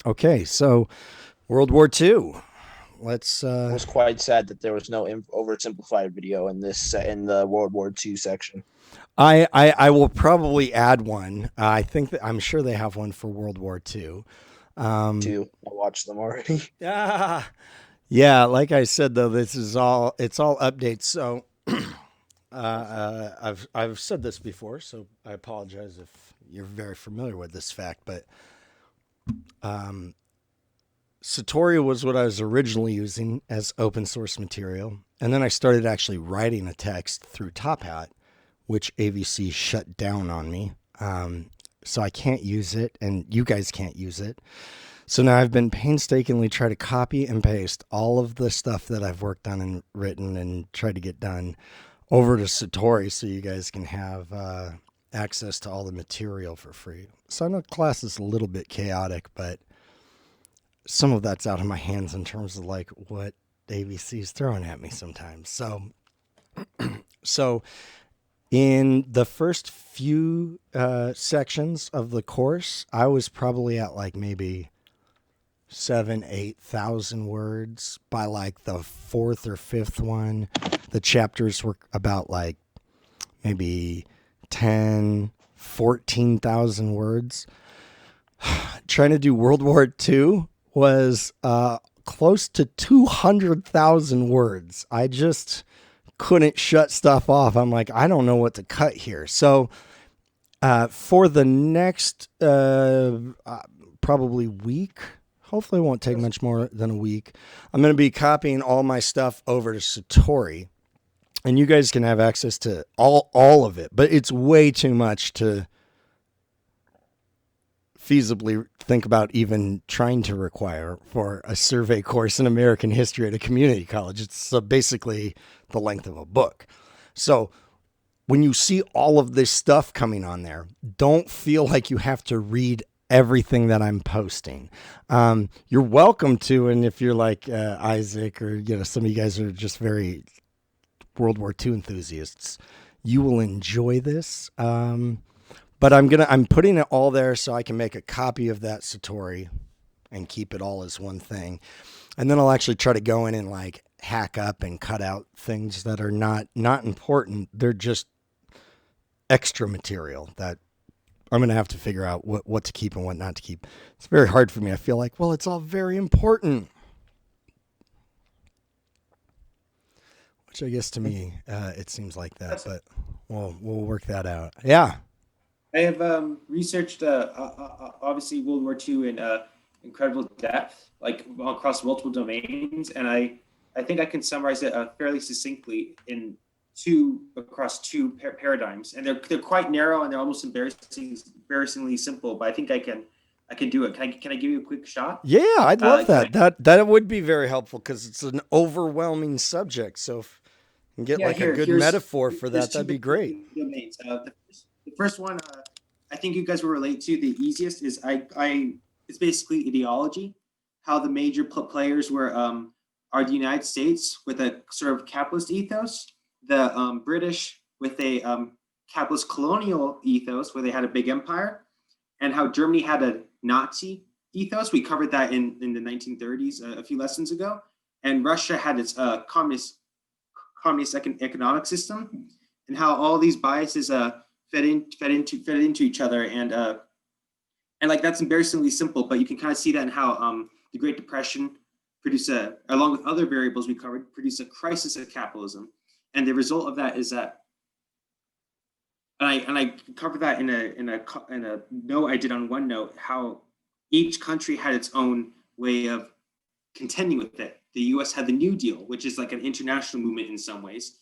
Okay, so World War II. Let's. I was quite sad that there was no oversimplified video in this in the World War II section. I will probably add one. I think that I'm sure they have one for World War II. Um, Too, I watched them already. ah, yeah, like I said though, this is all it's all updates. So I've said this before, so I apologize if you're very familiar with this fact, but um, Satori was what I was originally using as open source material, and then I started actually writing a text through Top Hat, which AVC shut down on me. So I can't use it, and you guys can't use it. So now I've been painstakingly trying to copy and paste all of the stuff that I've worked on and written and tried to get done over to Satori so you guys can have access to all the material for free. So I know class is a little bit chaotic, but some of that's out of my hands in terms of like what ABC is throwing at me sometimes. So in the first few sections of the course, I was probably at like maybe 8,000 words. By like the fourth or fifth one, the chapters were about like maybe 10, 14,000 words. Trying to do World War II was close to 200,000 words. I just couldn't shut stuff off. I'm like, I don't know what to cut here. So for the next probably week, hopefully it won't take much more than a week, I'm going to be copying all my stuff over to Satori. And you guys can have access to all of it, but it's way too much to feasibly think about even trying to require for a survey course in American history at a community college. It's basically the length of a book. So when you see all of this stuff coming on there, don't feel like you have to read everything that I'm posting. You're welcome to, and if you're like Isaac or some of you guys are just very World War II enthusiasts, you will enjoy this. But I'm putting it all there so I can make a copy of that Satori and keep it all as one thing. And then I'll actually try to go in and like hack up and cut out things that are not important. They're just extra material that I'm going to have to figure out what to keep and what not to keep. It's very hard for me. I feel like, well, it's all very important. Which I guess to me, it seems like that, That's, but we'll work that out. Yeah. I have researched obviously World War II in incredible depth, like across multiple domains, and I think I can summarize it fairly succinctly in across two paradigms, and they're quite narrow and they're almost embarrassingly simple. But I think I can do it. Can I give you a quick shot? Yeah, I'd love Can I, that. That would be very helpful because it's an overwhelming subject. So if you can get yeah, like a good metaphor for here's that, two that'd be great. domains. The first one, I think you guys will relate to the easiest is I it's basically ideology, how the major players were are the United States with a sort of capitalist ethos, the British with a capitalist colonial ethos where they had a big empire, and how Germany had a Nazi ethos. We covered that in the 1930s a few lessons ago, and Russia had its communist economic system, and how all these biases fed into each other, and like that's embarrassingly simple, but you can kind of see that in how the Great Depression produced along with other variables we covered, produced a crisis of capitalism, and the result of that is that, and I covered that in a note I did on OneNote, how each country had its own way of contending with it. The U.S. had the New Deal, which is like an international movement in some ways.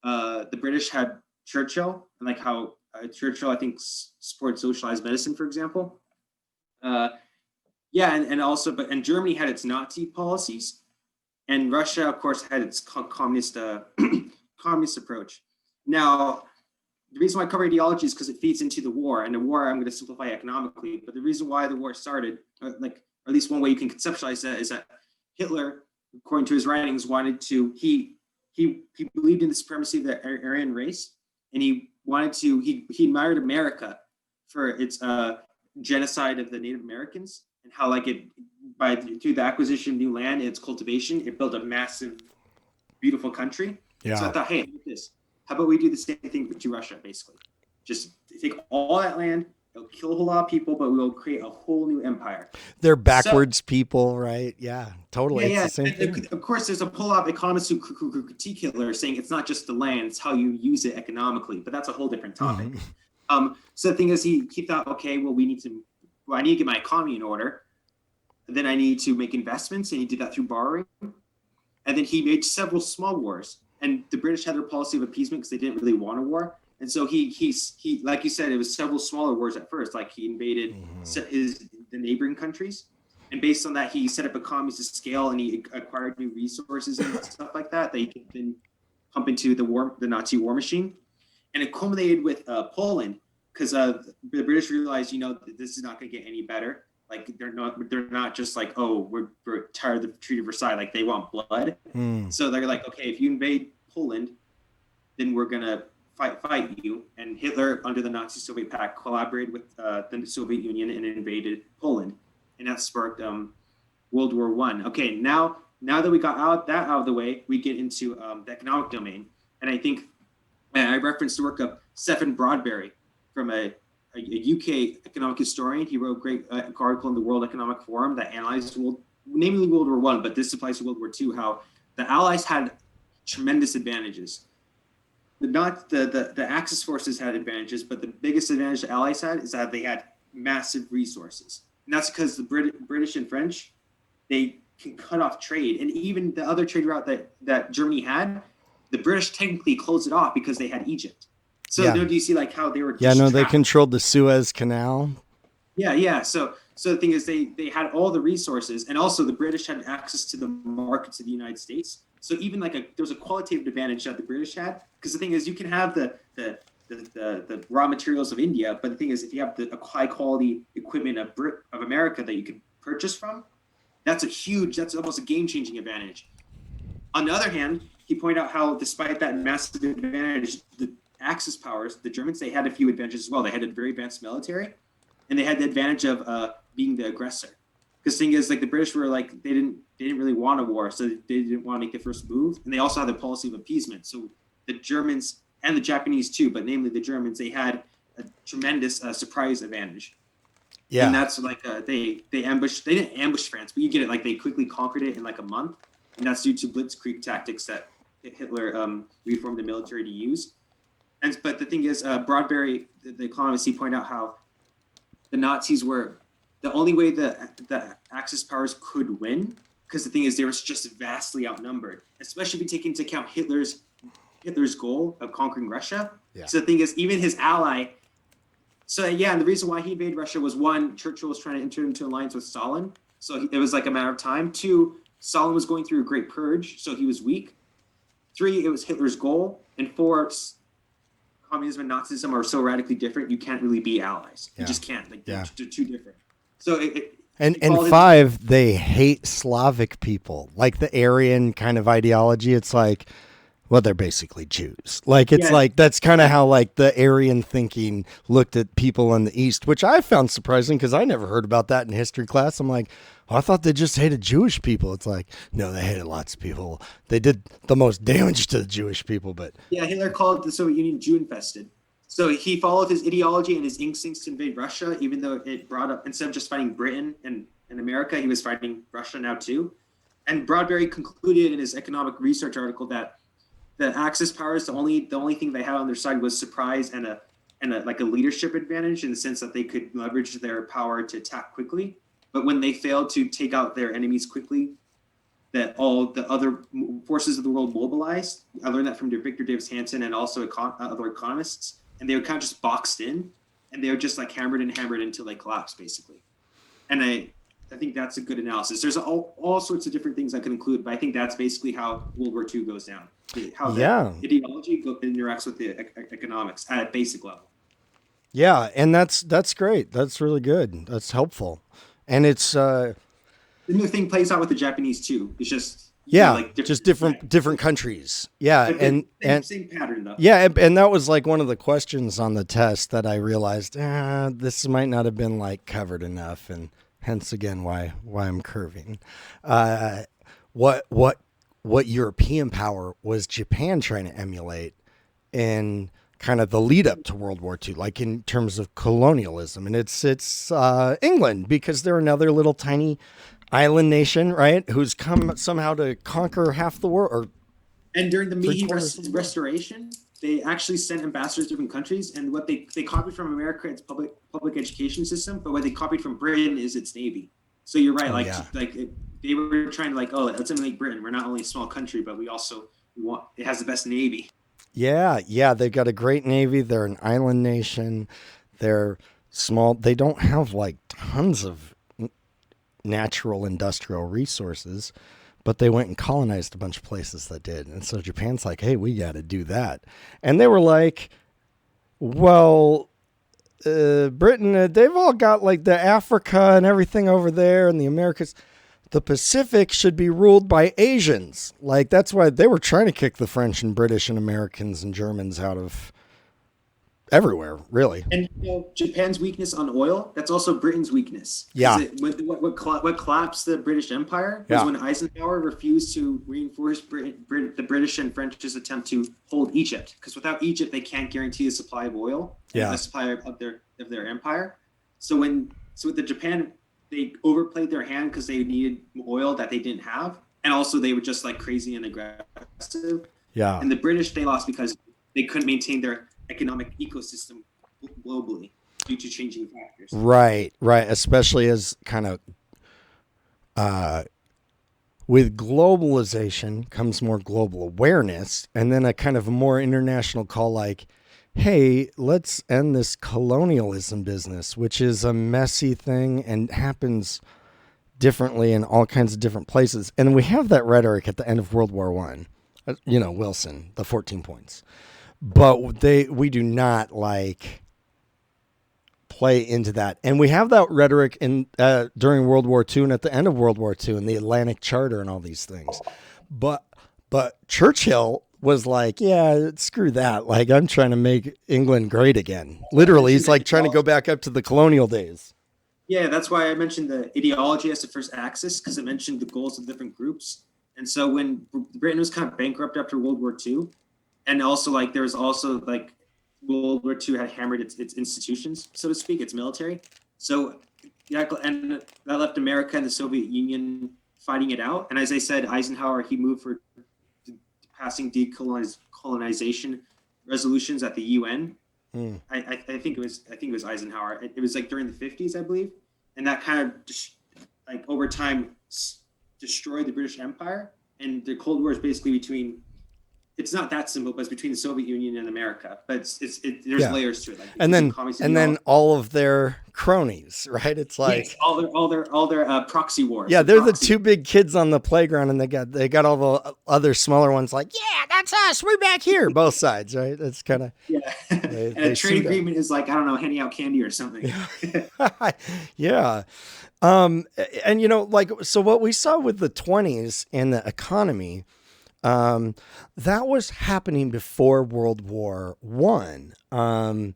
The British had Churchill, and like how Churchill, I think, supported socialized medicine, for example. Uh, yeah, and also, and Germany had its Nazi policies, and Russia, of course, had its communist communist approach. Now, the reason why I cover ideology is because it feeds into the war, and the war I'm going to simplify economically. But the reason why the war started, like, or at least one way you can conceptualize that, is that Hitler, according to his writings, wanted to he believed in the supremacy of the Aryan race, and he wanted to he admired America for its genocide of the Native Americans, and how like it through the acquisition of new land and its cultivation, it built a massive, beautiful country. Yeah. So I thought, hey, look at this. How about we do the same thing to Russia, basically? Just take all that land, it'll kill a whole lot of people, but we'll create a whole new empire. They're backwards people, right? Yeah, totally. Yeah, It's the same thing. Of course, there's a whole lot of economists who critique Hitler, saying it's not just the land, it's how you use it economically. But that's a whole different topic. So the thing is, he thought, okay, well, I need to get my economy in order. Then I need to make investments, and he did that through borrowing. And then he made several small wars. And the British had their policy of appeasement because they didn't really want a war. And so he like you said, it was several smaller wars at first. Like he invaded the neighboring countries, and based on that, he set up economies of scale, and he acquired new resources and stuff like that he could then pump into the Nazi war machine. And it culminated with Poland, because the British realized, this is not going to get any better. Like they're not just like, oh, we're tired of the Treaty of Versailles. Like they want blood. So they're like, okay, if you invade Poland, then we're gonna fight you. And Hitler, under the Nazi-Soviet pact, collaborated with the Soviet Union and invaded Poland, and that sparked World War I. Okay, now that we got that out of the way, we get into the economic domain, and I think I referenced the work of Stephen Broadberry from a UK economic historian. He wrote a great article in the World Economic Forum that analyzed namely World War I, but this applies to World War II, how the Allies had tremendous advantages. The Axis forces had advantages, but the biggest advantage the Allies had is that they had massive resources. And that's because the British and French, they can cut off trade. And even the other trade route that Germany had, the British technically closed it off because they had Egypt. So do you see like how they were they controlled the Suez Canal. Yeah. So the thing is, they had all the resources, and also the British had access to the markets of the United States. So even like there was a qualitative advantage that the British had, because the thing is, you can have the raw materials of India, but the thing is, if you have a high quality equipment of America that you can purchase from, that's almost a game changing advantage. On the other hand, he pointed out how despite that massive advantage, the Axis powers, the Germans, they had a few advantages as well. They had a very advanced military, and they had the advantage of being the aggressor. Because the thing is, like the British were like they didn't really want a war, so they didn't want to make the first move, and they also had the policy of appeasement. So the Germans and the Japanese too, but namely the Germans, they had a tremendous surprise advantage. Yeah, and that's like they didn't ambush France, but you get it. Like they quickly conquered it in like a month, and that's due to blitzkrieg tactics that Hitler reformed the military to use. But the thing is, Broadberry, the economist, he pointed out how the Nazis were the only way the Axis powers could win, because the thing is, they were just vastly outnumbered, especially if you take into account Hitler's goal of conquering Russia. Yeah. So the thing is, even his ally. So yeah, and the reason why he invaded Russia was, one, Churchill was trying to enter into alliance with Stalin, so it was like a matter of time. Two, Stalin was going through a great purge, so he was weak. Three, it was Hitler's goal, and four, communism and Nazism are so radically different, you can't really be allies. You just can't. Like they're too different. So and five, they hate Slavic people, like the Aryan kind of ideology. It's like, well, they're basically Jews. Like it's like that's kind of how like the Aryan thinking looked at people in the East, which I found surprising because I never heard about that in history class. I'm like, I thought they just hated Jewish people. It's like, no, they hated lots of people. They did the most damage to the Jewish people. But yeah, Hitler called the Soviet Union Jew-infested. So he followed his ideology and his instincts to invade Russia, even though it brought up, instead of just fighting Britain and America, he was fighting Russia now too. And Broadberry concluded in his economic research article that the Axis powers, the only thing they had on their side was surprise and a leadership advantage, in the sense that they could leverage their power to attack quickly. But when they failed to take out their enemies quickly, that all the other forces of the world mobilized. I learned that from Victor Davis Hanson and also other economists. And they were kind of just boxed in, and they were just like hammered until they collapsed, basically. And I think that's a good analysis. There's all sorts of different things I can include, but I think that's basically how World War II goes down. How the ideology interacts with the economics at a basic level. Yeah, and that's great. That's really good. That's helpful. And it's the new thing plays out with the Japanese too. It's just different countries. Yeah, but same pattern though. Yeah, and that was like one of the questions on the test that I realized this might not have been like covered enough, and hence again why I'm curving. What European power was Japan trying to emulate in kind of the lead up to World War II, like in terms of colonialism, and it's England, because they're another little tiny island nation, right? Who's come somehow to conquer half the world, or And during the Meiji Three-quarters of the world. Restoration, they actually sent ambassadors to different countries, and what they copied from America, its public education system, but what they copied from Britain is its navy. So you're right, they were trying to let's emulate Britain. We're not only a small country, but we want it has the best navy. Yeah, they've got a great navy. They're an island nation. They're small. They don't have like tons of natural industrial resources, but they went and colonized a bunch of places that did. And so Japan's like, hey, we got to do that. And they were like, well, Britain, they've all got like the Africa and everything over there, and the Americas. The Pacific should be ruled by Asians. Like, that's why they were trying to kick the French and British and Americans and Germans out of everywhere, really. And Japan's weakness on oil, that's also Britain's weakness. Yeah. What collapsed the British Empire was when Eisenhower refused to reinforce the British and French's attempt to hold Egypt. Because without Egypt, they can't guarantee a supply of oil, the supply of their empire. So with the Japan, they overplayed their hand because they needed oil that they didn't have. And also they were just like crazy and aggressive. Yeah. And the British, they lost because they couldn't maintain their economic ecosystem globally due to changing factors. Right. Especially as kind of with globalization comes more global awareness, and then a kind of a more international call like, hey, let's end this colonialism business, which is a messy thing and happens differently in all kinds of different places. And we have that rhetoric at the end of World War I, Wilson, the 14 points. But we do not like play into that. And we have that rhetoric in during World War II and at the end of World War II and the Atlantic Charter and all these things. But Churchill was like, yeah, screw that. Like, I'm trying to make England great again. Literally, he's like trying to go back up to the colonial days. Yeah, that's why I mentioned the ideology as the first axis, because it mentioned the goals of different groups. And so when Britain was kind of bankrupt after World War II, and also there was also World War II had hammered its institutions, so to speak, its military. So and that left America and the Soviet Union fighting it out. And as I said, Eisenhower, he moved for passing decolonization resolutions at the UN. I think it was Eisenhower. It was during the 50s, I believe, and that kind of over time destroyed the British Empire. And the Cold War is basically between. It's not that simple, but it's between the Soviet Union and America. But there's layers to it. And then all of their cronies, right? It's like all their proxy wars. Yeah, they're the two big kids on the playground, and they got all the other smaller ones. Like, yeah, that's us. We're back here. Both sides, right? It's kind of And a trade agreement is I don't know, handing out candy or something. Yeah. And so what we saw with the 20s and the economy. That was happening before World War I.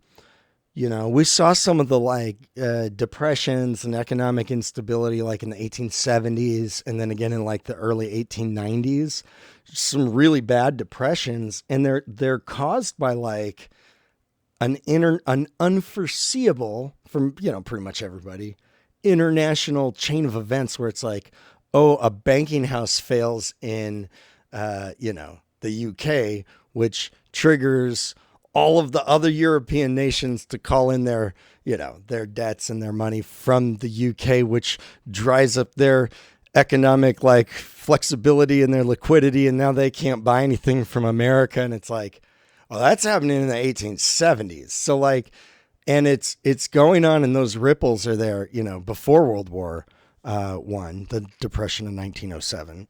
We saw some of the depressions and economic instability in the 1870s, and then again in the early 1890s. Some really bad depressions, and they're caused by an unforeseeable from pretty much everybody international chain of events where it's a banking house fails in the UK, which triggers all of the other European nations to call in their debts and their money from the UK, which dries up their economic flexibility and their liquidity. And now they can't buy anything from America. And it's that's happening in the 1870s. So and it's going on, and those ripples are there, before World War I, the Depression in 1907.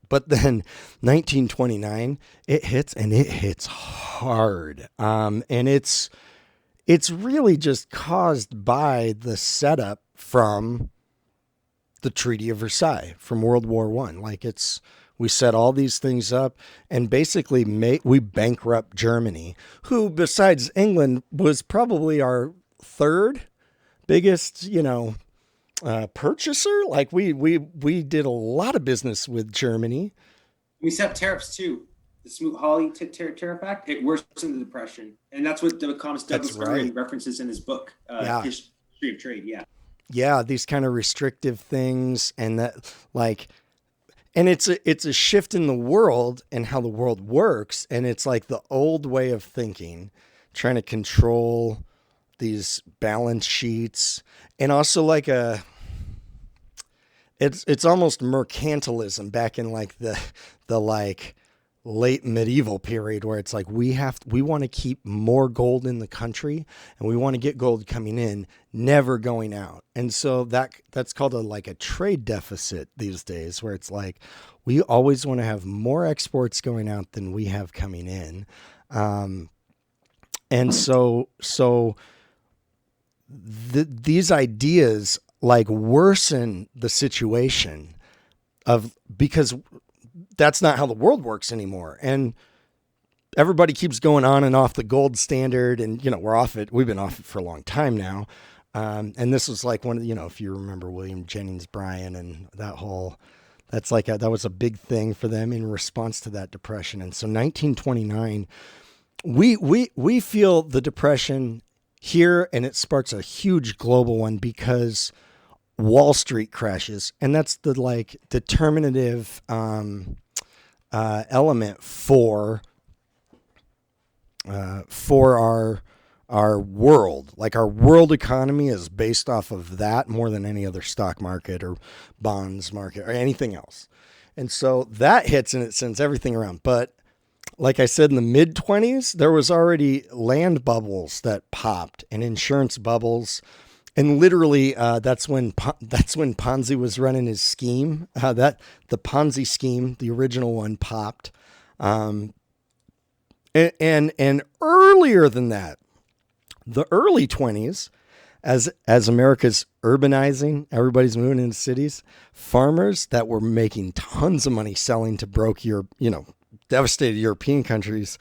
But then 1929, it hits, and it hits hard. And it's really just caused by the setup from the Treaty of Versailles, from World War I. We set all these things up and basically we bankrupt Germany, who besides England was probably our third biggest, purchaser. Like we did a lot of business with Germany. We set up tariffs too. The Smoot-Hawley Tariff Act, it worsened the depression, and that's what the economist That's Douglas right. Irwin references in his book, Yeah. History of Trade. Yeah, Yeah, these kind of restrictive things, and that like, and it's a shift in the world and how the world works, and it's like the old way of thinking, trying to control these balance sheets, and also like it's almost mercantilism back in like the like late medieval period, where it's like we want to keep more gold in the country, and we want to get gold coming in, never going out. And so that's called like a trade deficit these days, where it's like we always want to have more exports going out than we have coming in. And so these ideas like worsen the situation of, because that's not how the world works anymore. And everybody keeps going on and off the gold standard, and we're off it. We've been off it for a long time now. And this was like one of, if you remember William Jennings Bryan and that whole, that was a big thing for them in response to that depression. And so 1929, we feel the depression here, and it sparks a huge global one because Wall Street crashes, and that's the like determinative element for our world. Like our world economy is based off of that more than any other stock market or bonds market or anything else. And so that hits and it sends everything around. But like I said, in the mid-20s, there was already land bubbles that popped and insurance bubbles. And literally, that's when Ponzi was running his scheme. The Ponzi scheme, the original one, popped. And earlier than that, the early 20s, as America's urbanizing, everybody's moving into cities, farmers that were making tons of money selling to devastated European countries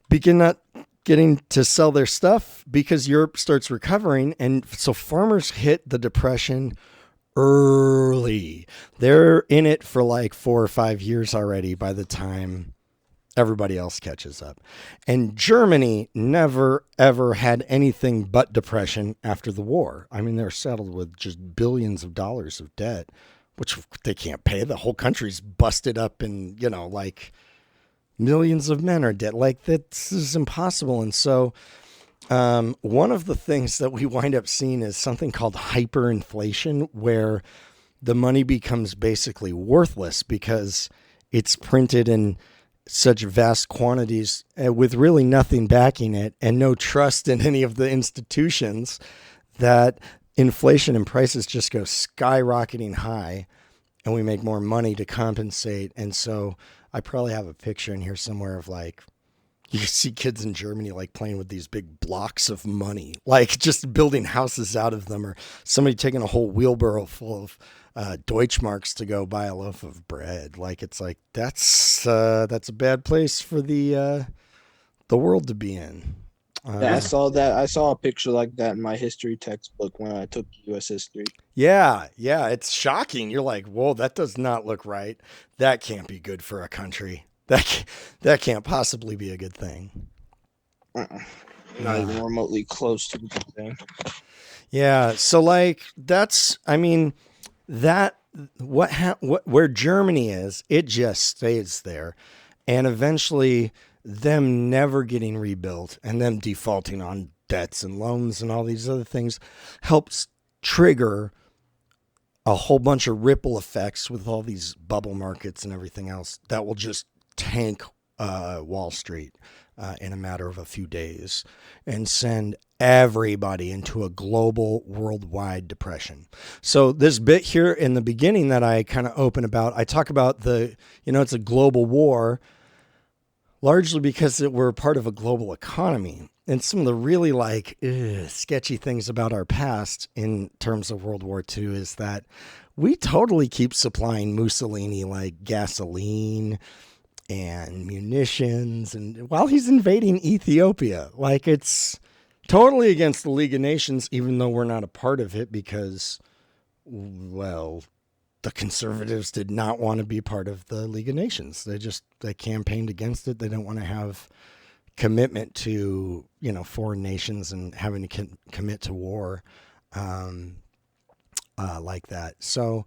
begin not getting to sell their stuff because Europe starts recovering. And so farmers hit the depression early. They're in it for like 4 or 5 years already by the time everybody else catches up. And Germany never, ever had anything but depression after the war. I mean, they're settled with just billions of dollars of debt, which they can't pay. The whole country's busted up, and, like millions of men are dead. Like, this is impossible. And so one of the things that we wind up seeing is something called hyperinflation, where the money becomes basically worthless because it's printed in such vast quantities with really nothing backing it and no trust in any of the institutions, that inflation and prices just go skyrocketing high, and we make more money to compensate. And so I probably have a picture in here somewhere of like, you see kids in Germany like playing with these big blocks of money, like just building houses out of them, or somebody taking a whole wheelbarrow full of Deutschmarks to go buy a loaf of bread. Like, it's like, that's a bad place for the world to be in. Yeah, I saw that. I saw a picture like that in my history textbook when I took U.S. history. Yeah, it's shocking. You're like, whoa, that does not look right. That can't be good for a country. That can't possibly be a good thing. Not even remotely close to the good thing. Yeah, so like where Germany is, it just stays there, and eventually them never getting rebuilt and them defaulting on debts and loans and all these other things helps trigger a whole bunch of ripple effects with all these bubble markets and everything else that will just tank Wall Street in a matter of a few days and send everybody into a global worldwide depression. So this bit here in the beginning that I kind of open about, I talk about it's a global war, largely because we're part of a global economy. And some of the really sketchy things about our past in terms of World War II is that we totally keep supplying Mussolini like gasoline and munitions, and while he's invading Ethiopia, like, it's totally against the League of Nations, even though we're not a part of it because Well, the conservatives did not want to be part of the League of Nations. They campaigned against it. They don't want to have commitment to, foreign nations and having to commit to war like that. So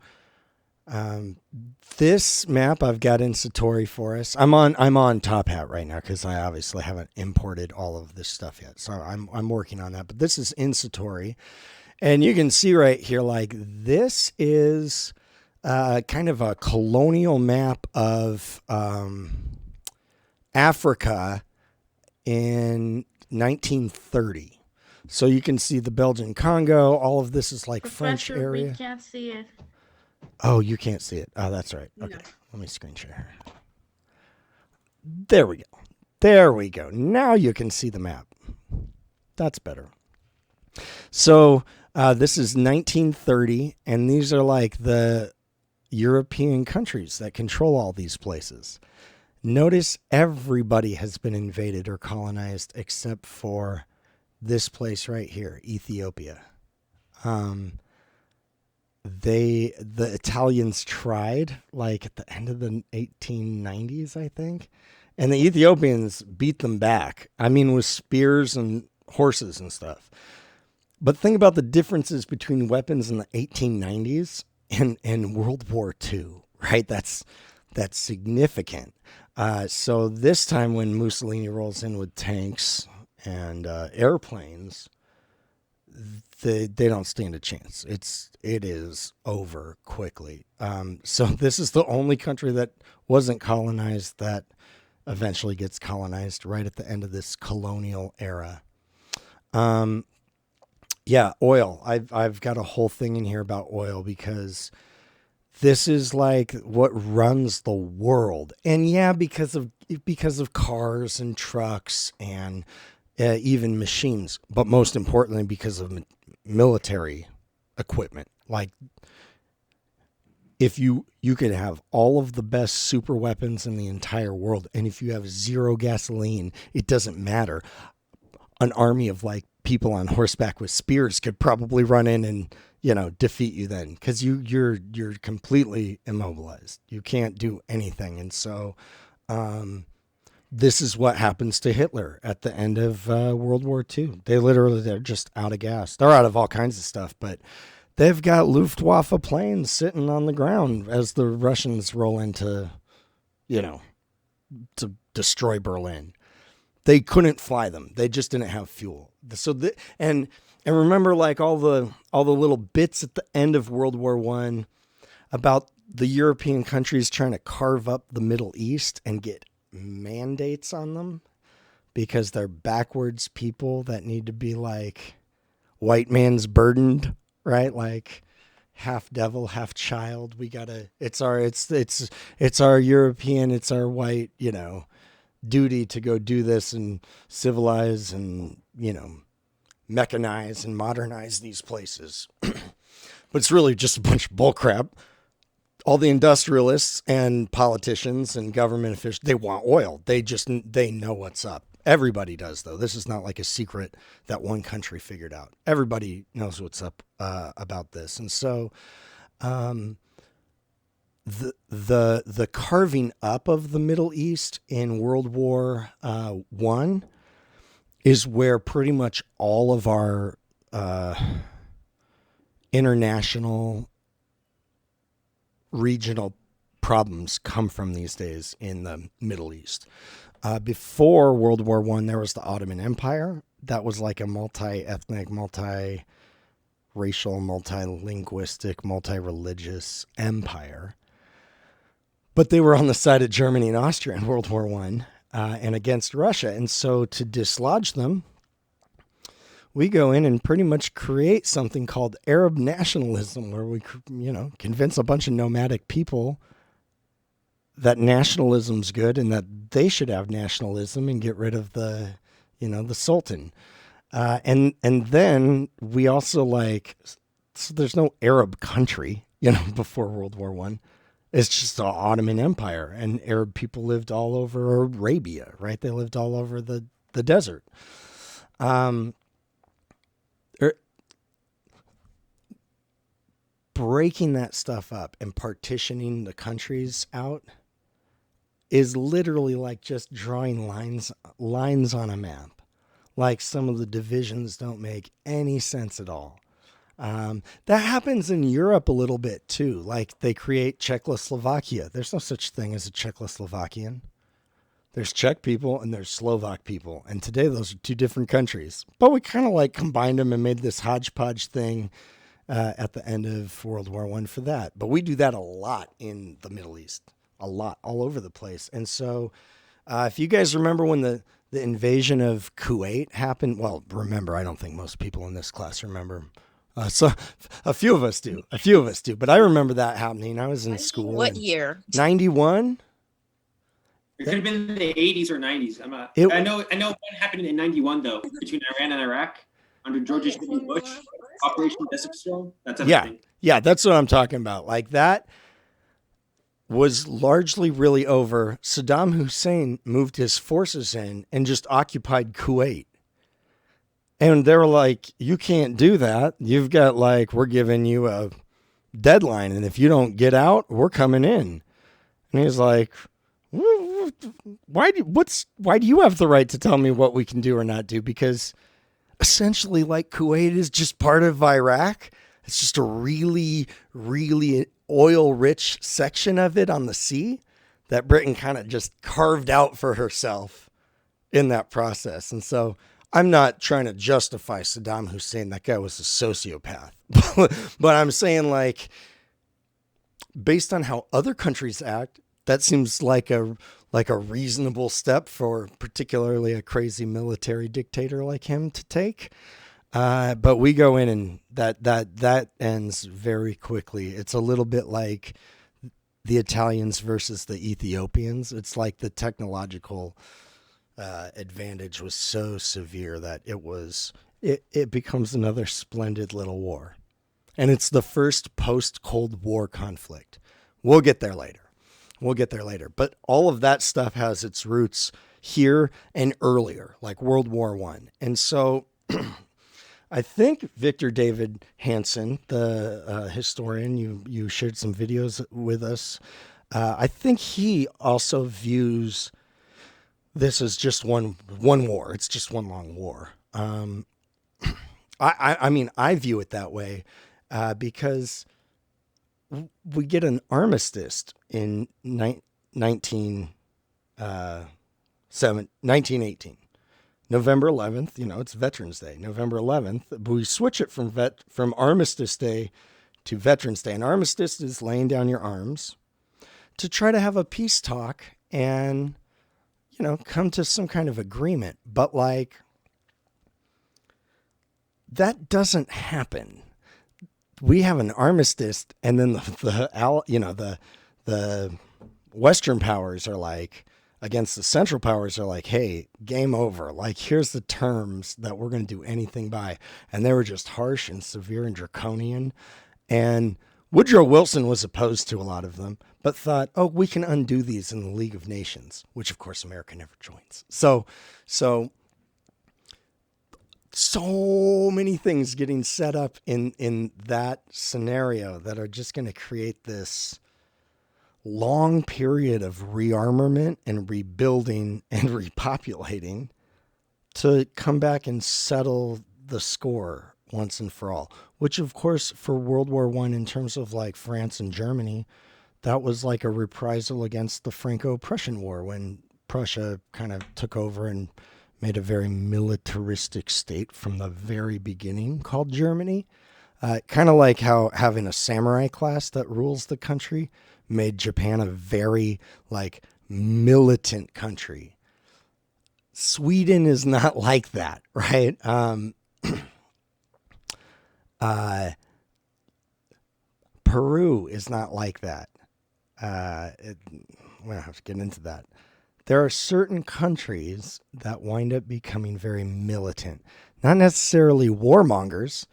this map I've got in Satori for us. I'm on Top Hat right now because I obviously haven't imported all of this stuff yet. So I'm working on that. But this is in Satori, and you can see right here, like this is kind of a colonial map of Africa in 1930. So you can see the Belgian Congo. All of this is like Professor, French area. We can't see it. Oh, you can't see it. Oh, that's right. Okay. No. Let me screen share. There we go. There we go. Now you can see the map. That's better. So this is 1930, and these are like the European countries that control all these places. Notice everybody has been invaded or colonized except for this place right here, Ethiopia. The Italians tried like at the end of the 1890s, I think, and the Ethiopians beat them back. I mean, with spears and horses and stuff. But think about the differences between weapons in the 1890s and World War II, right? That's significant. So this time when Mussolini rolls in with tanks and airplanes, they don't stand a chance. It is over quickly. So this is the only country that wasn't colonized that eventually gets colonized right at the end of this colonial era. Yeah, oil. I've got a whole thing in here about oil because this is like what runs the world. And yeah, because of cars and trucks and even machines, but most importantly because of military equipment. Like if you could have all of the best super weapons in the entire world, and if you have zero gasoline, it doesn't matter. An army of like people on horseback with spears could probably run in and defeat you then, because you're completely immobilized. You can't do anything. And so this is what happens to Hitler at the end of World War II. They're just out of gas. They're out of all kinds of stuff, but they've got Luftwaffe planes sitting on the ground as the Russians roll into, to destroy Berlin. They couldn't fly them. They just didn't have fuel. So and remember, like all the little bits at the end of World War I about the European countries trying to carve up the Middle East and get mandates on them because they're backwards people that need to be like white man's burdened, right? Like half devil, half child. We gotta. It's our European. It's our white. Duty to go do this and civilize and, mechanize and modernize these places. But it's really just a bunch of bullcrap. All the industrialists and politicians and government officials, they want oil. They know what's up. Everybody does, though. This is not like a secret that one country figured out. Everybody knows what's up about this. And so the carving up of the Middle East in World War I is where pretty much all of our international regional problems come from these days in the Middle East. Before World War I, there was the Ottoman Empire. That was like a multi-ethnic, multi-racial, multi-linguistic, multi-religious empire. But they were on the side of Germany and Austria in World War I and against Russia. And so to dislodge them, we go in and pretty much create something called Arab nationalism, where we, convince a bunch of nomadic people that nationalism's good and that they should have nationalism and get rid of the Sultan. And then we also so there's no Arab country, before World War I. It's just the Ottoman Empire, and Arab people lived all over Arabia, right? They lived all over the desert. breaking that stuff up and partitioning the countries out is literally like just drawing lines on a map. Like some of the divisions don't make any sense at all. That happens in Europe a little bit too. Like they create Czechoslovakia. There's no such thing as a Czechoslovakian. There's Czech people and there's Slovak people. And today those are two different countries. But we kind of like combined them and made this hodgepodge thing at the end of World War I for that. But we do that a lot in the Middle East. A lot, all over the place. And so if you guys remember when the invasion of Kuwait happened, well, remember, I don't think most people in this class remember. So a few of us do. But I remember that happening. I was in school. What year? 91? It could have been in the 80s or 90s. I know one happened in 91 though, between Iran and Iraq under George W. Bush, Operation Desert Storm. That's everything. Yeah, that's what I'm talking about. Like that was largely really over. Saddam Hussein moved his forces in and just occupied Kuwait. And they were like, you can't do that. You've got like, we're giving you a deadline. And if you don't get out, we're coming in. And he's like, why do you have the right to tell me what we can do or not do? Because essentially like Kuwait is just part of Iraq. It's just a really, really oil rich section of it on the sea that Britain kind of just carved out for herself in that process. And so I'm not trying to justify Saddam Hussein. That guy was a sociopath, but I'm saying like, based on how other countries act, that seems like a reasonable step for particularly a crazy military dictator like him to take. But we go in and that ends very quickly. It's a little bit like the Italians versus the Ethiopians. It's like the technological advantage was so severe that it becomes another splendid little war. And it's the first post-Cold War conflict. We'll get there later. But all of that stuff has its roots here and earlier, like World War I. And so I think Victor David Hansen, the historian, you shared some videos with us. I think he also views this as just one war. It's just one long war. I mean, I view it that way because we get an armistice in 1918. November 11th, it's Veterans Day. November 11th, but we switch it from Armistice Day to Veterans Day. And Armistice is laying down your arms to try to have a peace talk and, come to some kind of agreement. But like, that doesn't happen. We have an armistice, and then the Western powers are like, against the Central powers are like, hey, game over. Like, here's the terms that we're going to do anything by. And they were just harsh and severe and draconian. And Woodrow Wilson was opposed to a lot of them, but thought, oh, we can undo these in the League of Nations, which of course America never joins. So many things getting set up in that scenario that are just going to create this long period of rearmament and rebuilding and repopulating to come back and settle the score once and for all, which of course for World War I, in terms of like France and Germany, that was like a reprisal against the Franco-Prussian War when Prussia kind of took over and made a very militaristic state from the very beginning called Germany. Kind of like how having a samurai class that rules the country made Japan a very like militant country. Sweden is not like that, right? Peru is not like that. We'll have to get into that. There are certain countries that wind up becoming very militant, not necessarily warmongers.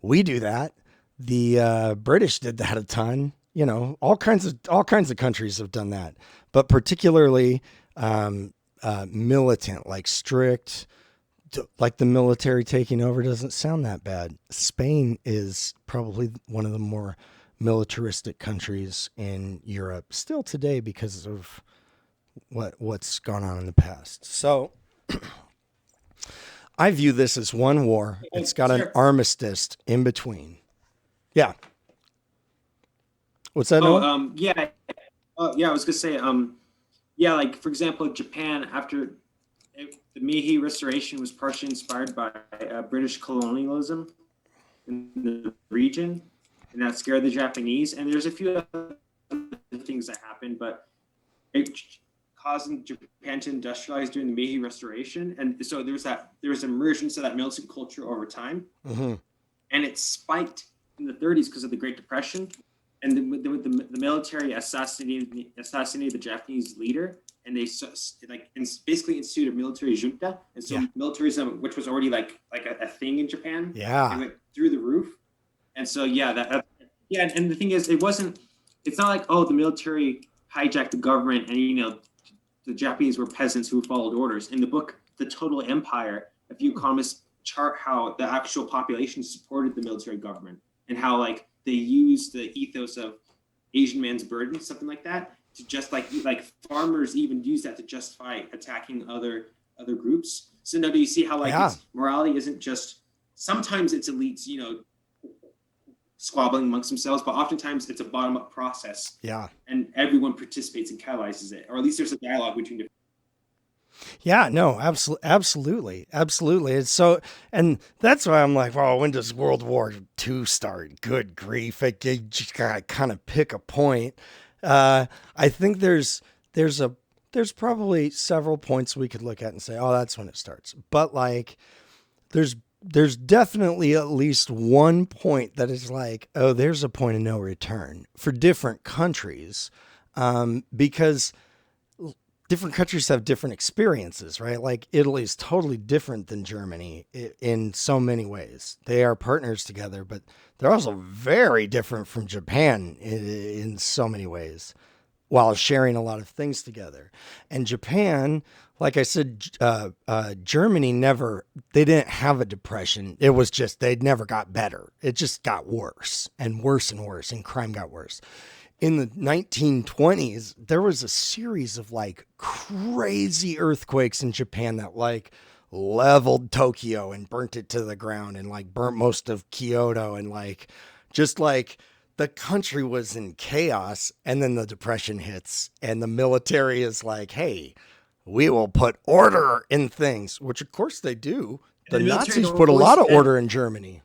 We do that. The British did that a ton. All kinds of countries have done that, but particularly militant, like strict, like the military taking over doesn't sound that bad. Spain is probably one of the more militaristic countries in Europe still today because of what's gone on in the past. So I view this as one war. It's got an armistice in between. Yeah. What's that? Yeah. Yeah, I was gonna say, yeah, like for example, Japan after the Meiji Restoration was partially inspired by British colonialism in the region, and that scared the Japanese. And there's a few other things that happened, but it causing Japan to industrialize during the Meiji Restoration, and so there was emergence of that militant culture over time, and it spiked in the 30s because of the Great Depression, and the military assassinated the Japanese leader, and they basically instituted a military junta, and so militarism, which was already like a thing in Japan, it went through the roof, and so and the thing is, it's not like, oh, the military hijacked the government and the Japanese were peasants who followed orders. In the book The Total Empire, a few economists chart how the actual population supported the military government and how like they used the ethos of Asian man's burden, something like that, to just like farmers even use that to justify attacking other groups. So now do you see how morality isn't just, sometimes it's elites, squabbling amongst themselves, but oftentimes it's a bottom-up process. Yeah. And everyone participates and catalyzes it, or at least there's a dialogue between different. Yeah, no, absolutely. It's so, and that's why I'm like, well, when does World War II start? Good grief. You just gotta kind of pick a point. I think there's probably several points we could look at and say, oh, that's when it starts. But like, there's definitely at least one point that is like, oh, there's a point of no return for different countries, because different countries have different experiences, right? Like Italy is totally different than Germany in so many ways. They are partners together, but they're also very different from Japan in so many ways, while sharing a lot of things together. And Japan, like I said, Germany they didn't have a depression. It was just, they never got better. It just got worse and worse and worse, and crime got worse. In the 1920s, there was a series of like crazy earthquakes in Japan that like leveled Tokyo and burnt it to the ground, and like burnt most of Kyoto, and like just like the country was in chaos. And then the depression hits and the military is like, hey, we will put order in things, which of course they do. The Nazis put a lot of order in Germany.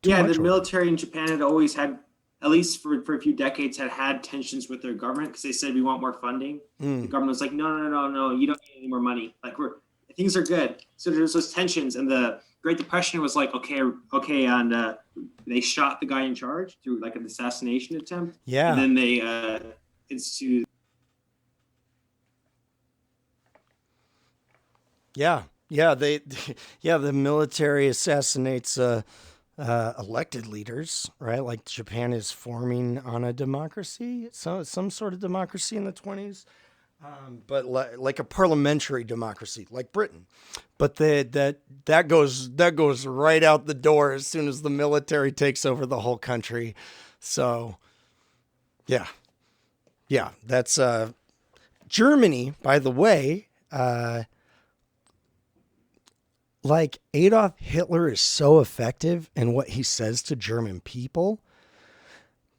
The military in Japan had always had, at least for a few decades, had tensions with their government because they said, we want more funding. The government was like, no, you don't need any more money. Like, things are good. So there's those tensions, and the Great Depression was like, okay, and they shot the guy in charge through like an assassination attempt. Yeah. And then they instituted. Yeah. The military assassinates elected leaders, right? Like Japan is forming on a democracy, so some sort of democracy in the 20s, but like a parliamentary democracy, like Britain. But that goes right out the door as soon as the military takes over the whole country. So, yeah, that's Germany, by the way. Like Adolf Hitler is so effective in what he says to German people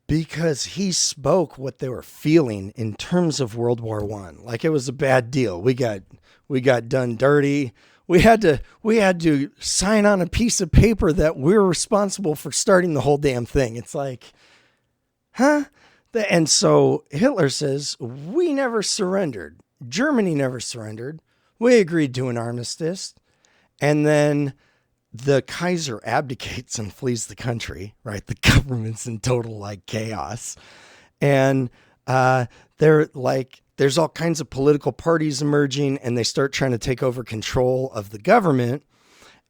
because he spoke what they were feeling in terms of World War I. Like it was a bad deal. We got done dirty. We had to sign on a piece of paper that we're responsible for starting the whole damn thing. It's like, huh? And so Hitler says, we never surrendered. Germany never surrendered. We agreed to an armistice. And then the Kaiser abdicates and flees the country, right? The government's in total like chaos. And there's all kinds of political parties emerging, and they start trying to take over control of the government.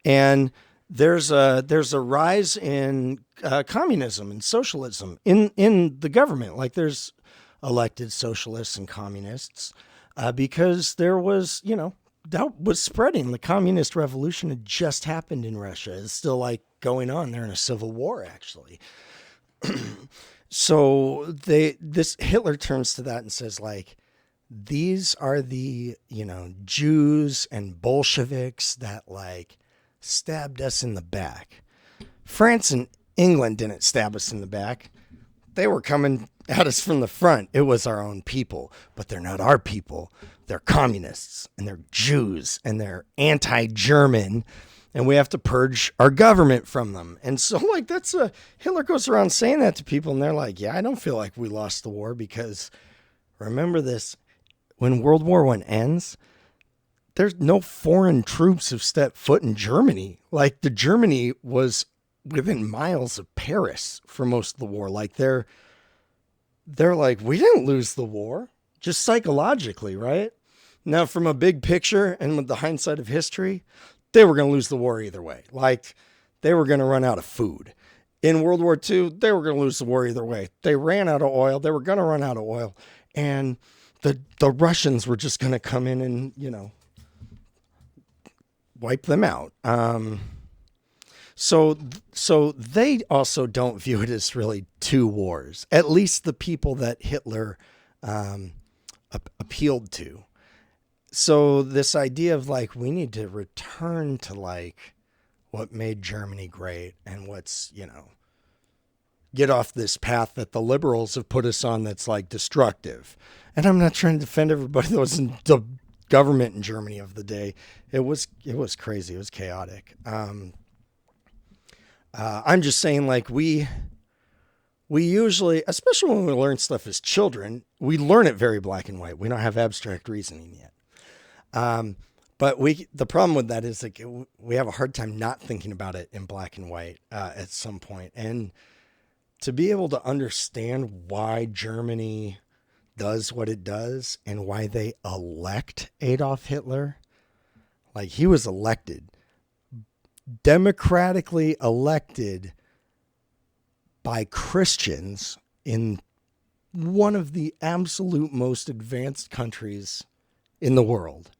And there's a rise in communism and socialism in the government. Like there's elected socialists and communists because there was, that was spreading. The communist revolution had just happened in Russia. It's still like going on. They're in a civil war, actually. So this Hitler turns to that and says, like, these are the, Jews and Bolsheviks that, like, stabbed us in the back. France and England didn't stab us in the back. They were coming at us from the front. It was our own people, but they're not our people. They're communists and they're Jews and they're anti-German, and we have to purge our government from them. And so, like, Hitler goes around saying that to people, and they're like, yeah, I don't feel like we lost the war, because remember this, when World War I ends, there's no foreign troops have stepped foot in Germany. Like, the Germany was within miles of Paris for most of the war. Like, they're like, we didn't lose the war, just psychologically, right? Now, from a big picture and with the hindsight of history, they were going to lose the war either way. Like, they were going to run out of food. In World War II, they were going to lose the war either way. They ran out of oil. They were going to run out of oil. And the Russians were just going to come in and, wipe them out. So they also don't view it as really two wars, at least the people that Hitler appealed to. So this idea of, like, we need to return to, like, what made Germany great, and what's, get off this path that the liberals have put us on that's, like, destructive. And I'm not trying to defend everybody that was in the government in Germany of the day. It was crazy. It was chaotic. I'm just saying, like, we usually, especially when we learn stuff as children, we learn it very black and white. We don't have abstract reasoning yet. But the problem with that is, like, we have a hard time not thinking about it in black and white at some point. And to be able to understand why Germany does what it does and why they elect Adolf Hitler, like, he was elected, democratically elected by Christians in one of the absolute most advanced countries in the world.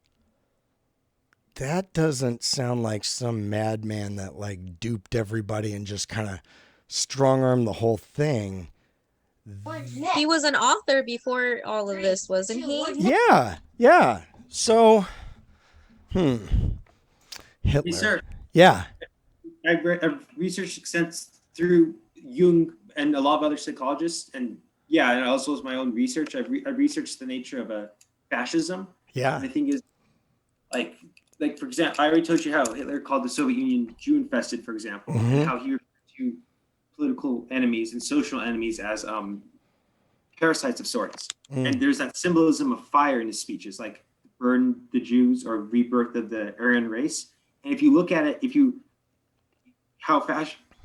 That doesn't sound like some madman that, like, duped everybody and just kind of strong-armed the whole thing. He was an author before all of this, wasn't he? Yeah. So, Hitler. Yes, sir. Yeah. I've researched extensively through Jung and a lot of other psychologists, and and also as my own research, I've researched the nature of fascism. Yeah. And the thing is, like for example, I already told you how Hitler called the Soviet Union Jew-infested, for example, and how he referred to political enemies and social enemies as parasites of sorts. And there's that symbolism of fire in his speeches, like burn the Jews or rebirth of the Aryan race. And if you look at it,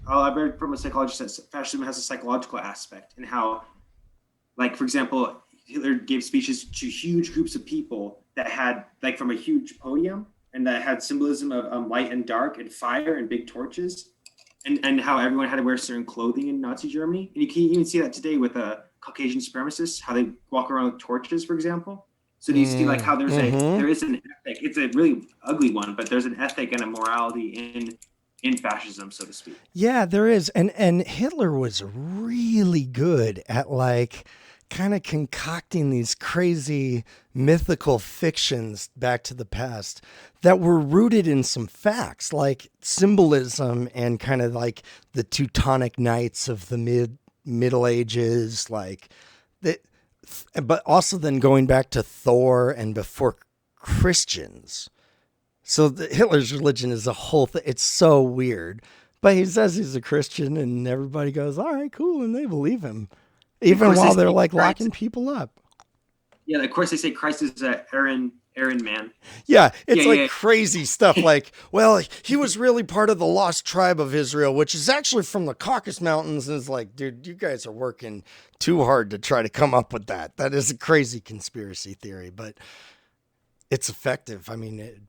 I've read from a psychologist that fascism has a psychological aspect, and how, like, for example, Hitler gave speeches to huge groups of people that had, like, from a huge podium, and that had symbolism of light and dark and fire and big torches, and how everyone had to wear certain clothing in Nazi Germany. And you can even see that today with Caucasian supremacists, how they walk around with torches, for example. So do you see, like, how there is an ethic? It's a really ugly one, but there's an ethic and a morality in fascism, so to speak. Yeah, there is. And Hitler was really good at, like, kind of concocting these crazy mythical fictions back to the past that were rooted in some facts, like symbolism and kind of like the Teutonic Knights of the Middle Ages, like that, but also then going back to Thor and before Christians. So Hitler's religion is a whole thing. It's so weird, but he says he's a Christian, and everybody goes, all right, cool. And they believe him, even while they're, like, locking people up. Yeah. Of course they say Christ is an Aaron man. Yeah. It's crazy stuff. Like, well, he was really part of the lost tribe of Israel, which is actually from the Caucasus Mountains. And it's like, dude, you guys are working too hard to try to come up with that. That is a crazy conspiracy theory, but it's effective. I mean,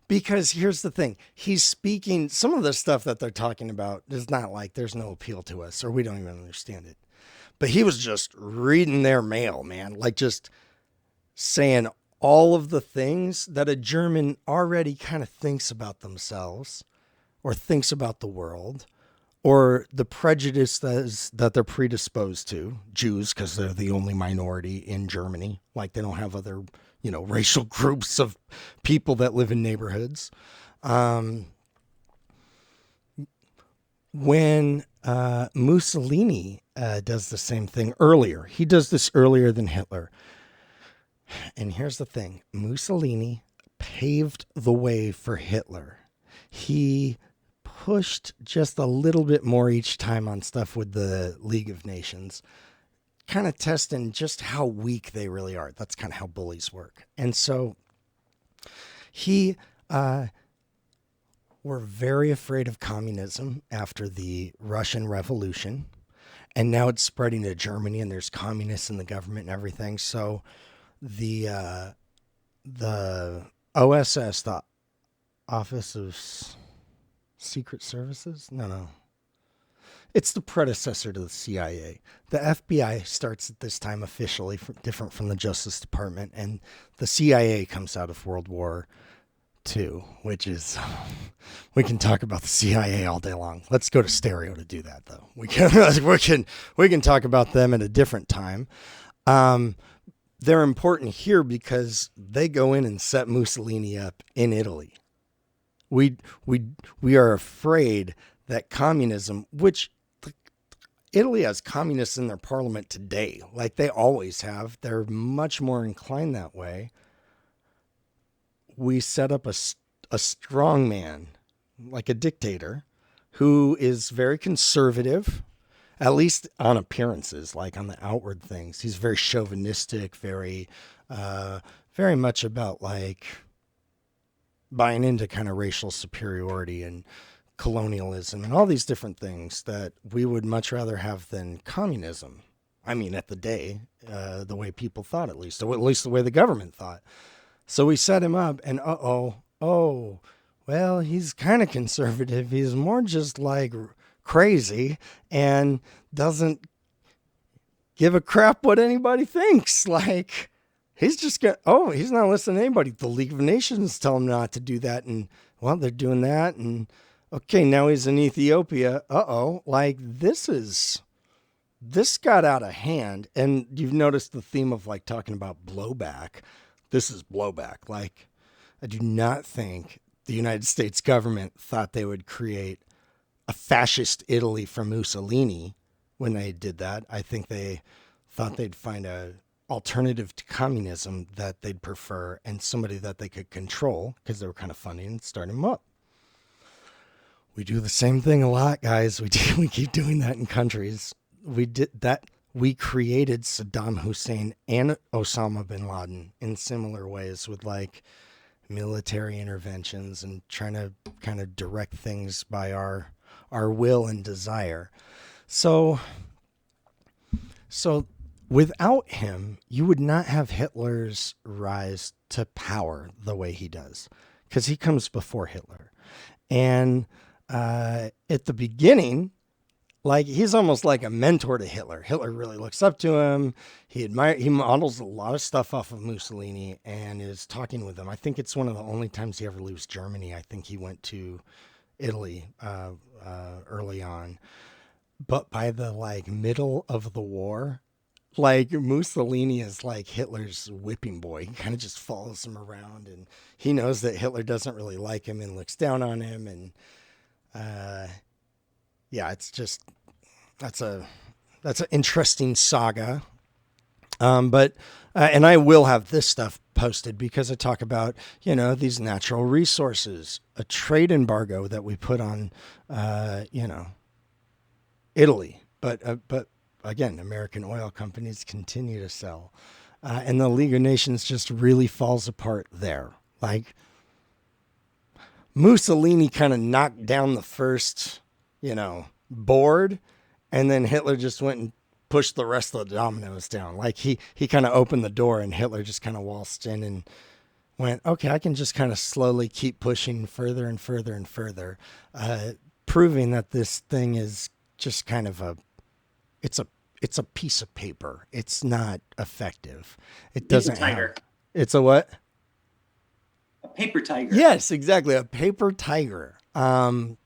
because here's the thing. He's speaking, some of the stuff that they're talking about is not, like, there's no appeal to us, or we don't even understand it. But he was just reading their mail, man. Like, just saying all of the things that a German already kind of thinks about themselves, or thinks about the world, or the prejudice that they're predisposed to, Jews, because they're the only minority in Germany. Like they don't have other, racial groups of people that live in neighborhoods. When Mussolini does the same thing earlier, he does this earlier than Hitler. And here's the thing. Mussolini paved the way for Hitler. He pushed just a little bit more each time on stuff with the League of Nations, kind of testing just how weak they really are. That's kind of how bullies work. And so he were very afraid of communism after the Russian Revolution. And now it's spreading to Germany and there's communists in the government and everything. So the OSS, the Office of Secret Services? No. It's the predecessor to the CIA. The FBI starts at this time officially different from the Justice Department, and the CIA comes out of World War II, which is, we can talk about the CIA all day long. Let's go to stereo to do that, though. We can talk about them at a different time. They're important here because they go in and set Mussolini up in Italy. We are afraid that communism, which Italy has communists in their parliament today, like they always have. They're much more inclined that way. We set up a strong man, like a dictator, who is very conservative, at least on appearances, like on the outward things. He's very chauvinistic, very much about like buying into kind of racial superiority and colonialism and all these different things that we would much rather have than communism. I mean, at the day, the way people thought, at least the way the government thought. So we set him up and well, he's kind of conservative. He's more just like crazy and doesn't give a crap what anybody thinks. Like, he's just he's not listening to anybody. The League of Nations tell him not to do that. And well, they're doing that. And okay, now he's in Ethiopia. Like this got out of hand. And you've noticed the theme of like talking about blowback. This is blowback. Like, I do not think the United States government thought they would create a fascist Italy from Mussolini when they did that. I think they thought they'd find a alternative to communism that they'd prefer and somebody that they could control because they were kind of funny and starting them up. We do the same thing a lot, guys. We keep doing that in countries. We did that. We created Saddam Hussein and Osama bin Laden in similar ways with like military interventions and trying to kind of direct things by our will and desire. So without him, you would not have Hitler's rise to power the way he does, because he comes before Hitler. And at the beginning, like he's almost like a mentor to Hitler. Hitler really looks up to him. He models a lot of stuff off of Mussolini and is talking with him. I think it's one of the only times he ever leaves Germany. I think he went to Italy early on. But by the like middle of the war, like Mussolini is like Hitler's whipping boy. He kind of just follows him around, and he knows that Hitler doesn't really like him and looks down on him. And it's just that's an interesting saga. But I will have this stuff posted because I talk about, these natural resources, a trade embargo that we put on, Italy, but again, American oil companies continue to sell, and the League of Nations just really falls apart there. Like Mussolini kind of knocked down the first, board, and then Hitler just went and pushed the rest of the dominoes down. Like he kind of opened the door and Hitler just kind of waltzed in and went, okay, I can just kind of slowly keep pushing further and further and further, proving that this thing is just kind of it's a piece of paper. It's not effective. It doesn't tiger. It's a what? A paper tiger. Yes, exactly. A paper tiger. And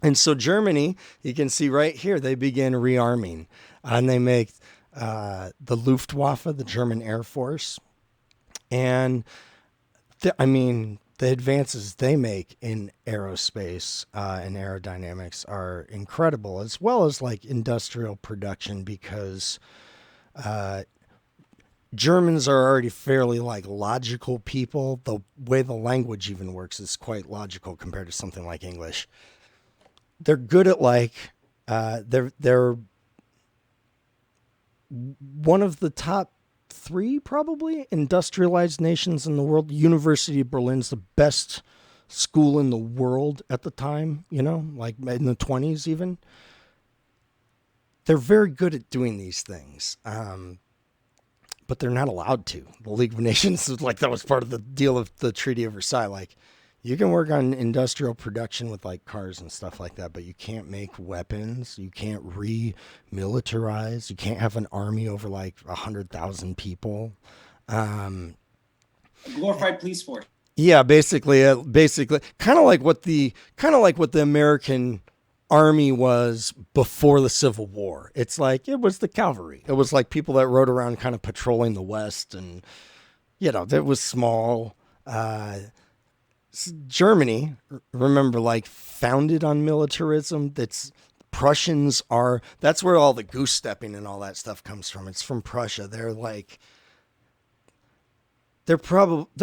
And so Germany, you can see right here, they begin rearming, and they make the Luftwaffe, the German Air Force, and the advances they make in aerospace and aerodynamics are incredible, as well as like industrial production, because Germans are already fairly like logical people. The way the language even works is quite logical compared to something like English. They're good at like they're one of the top 3 probably industrialized nations in the world. University of Berlin's the best school in the world at the time, like in the 20s even. They're very good at doing these things. But they're not allowed to. The League of Nations is like, that was part of the deal of the Treaty of Versailles. Like, you can work on industrial production with like cars and stuff like that, but you can't make weapons. You can't re-militarize. You can't have an army over like 100,000 people. Glorified police force. Yeah, basically, kind of like what the American Army was before the Civil War. It's like it was the cavalry. It was like people that rode around kind of patrolling the West, and it was small. Germany, remember, like founded on militarism. That's where all the goose stepping and all that stuff comes from. It's from Prussia. They're